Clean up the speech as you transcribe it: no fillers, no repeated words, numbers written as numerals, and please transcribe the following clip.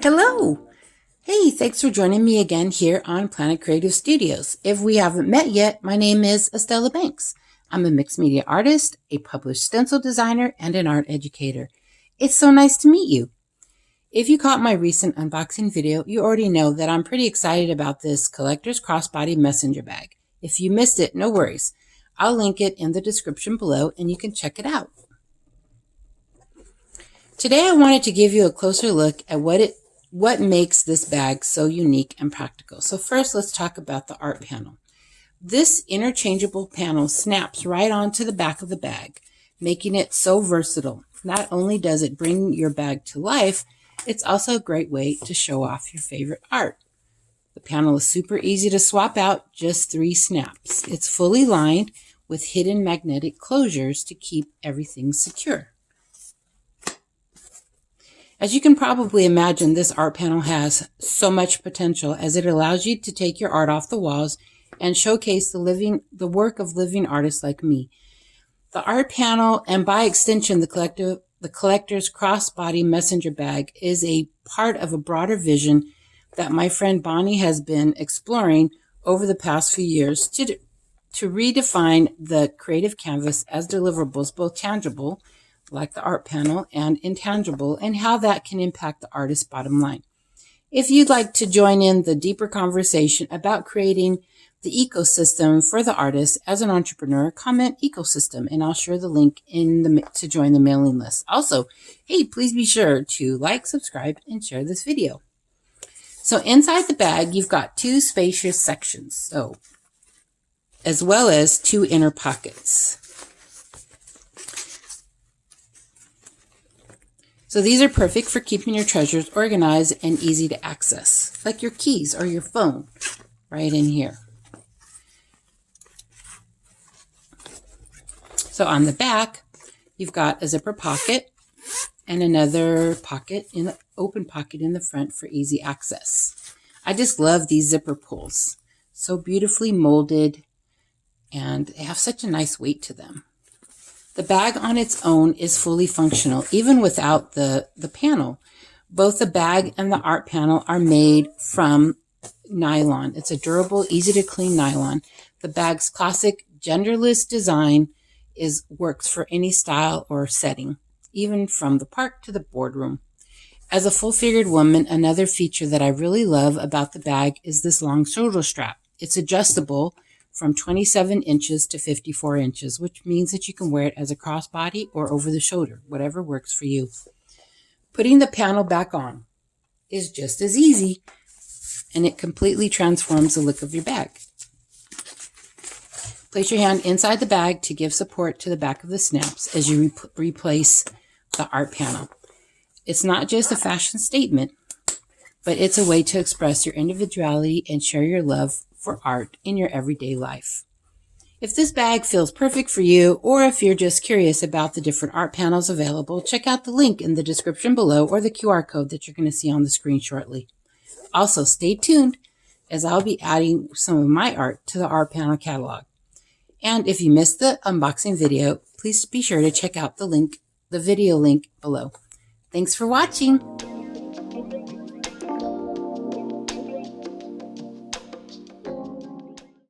Hello! Hey, thanks for joining me again here on Planet Creative Studios. If we haven't met yet, my name is Estella Banks. I'm a mixed media artist, a published stencil designer, and an art educator. It's so nice to meet you. If you caught my recent unboxing video, you already know that I'm pretty excited about this collector's crossbody messenger bag. If you missed it, no worries. I'll link it in the description below and you can check it out. Today I wanted to give you a closer look at what makes this bag so unique and practical. So first, let's talk about the art panel. This interchangeable panel snaps right onto the back of the bag, making it so versatile. Not only does it bring your bag to life, it's also a great way to show off your favorite art. The panel is super easy to swap out, just 3 snaps. It's fully lined with hidden magnetic closures to keep everything secure. As you can probably imagine, this art panel has so much potential as it allows you to take your art off the walls and showcase the work of living artists like me. The art panel, and by extension the collector's crossbody messenger bag, is a part of a broader vision that my friend Bonnie has been exploring over the past few years to redefine the creative canvas as deliverables, both tangible, like the art panel, and intangible, and how that can impact the artist's bottom line. If you'd like to join in the deeper conversation about creating the ecosystem for the artist as an entrepreneur, comment ecosystem and I'll share the link to join the mailing list. Also, hey, please be sure to like, subscribe, and share this video. So inside the bag, you've got 2 spacious sections, as well as 2 inner pockets. So these are perfect for keeping your treasures organized and easy to access, like your keys or your phone, right in here. So on the back, you've got a zipper pocket and another pocket, open pocket in the front for easy access. I just love these zipper pulls. So beautifully molded, and they have such a nice weight to them. The bag on its own is fully functional, even without the panel. Both the bag and the art panel are made from nylon. It's a durable, easy to clean nylon. The bag's classic genderless design works for any style or setting, even from the park to the boardroom. As a full-figured woman, another feature that I really love about the bag is this long shoulder strap. It's adjustable from 27 inches to 54 inches, which means that you can wear it as a crossbody or over the shoulder, whatever works for you. Putting the panel back on is just as easy, and it completely transforms the look of your bag. Place your hand inside the bag to give support to the back of the snaps as you replace the art panel. It's not just a fashion statement, but it's a way to express your individuality and share your love for art in your everyday life. If this bag feels perfect for you, or if you're just curious about the different art panels available, check out the link in the description below or the QR code that you're going to see on the screen shortly. Also, stay tuned as I'll be adding some of my art to the art panel catalog. And if you missed the unboxing video, please be sure to check out the video link below. Thanks for watching.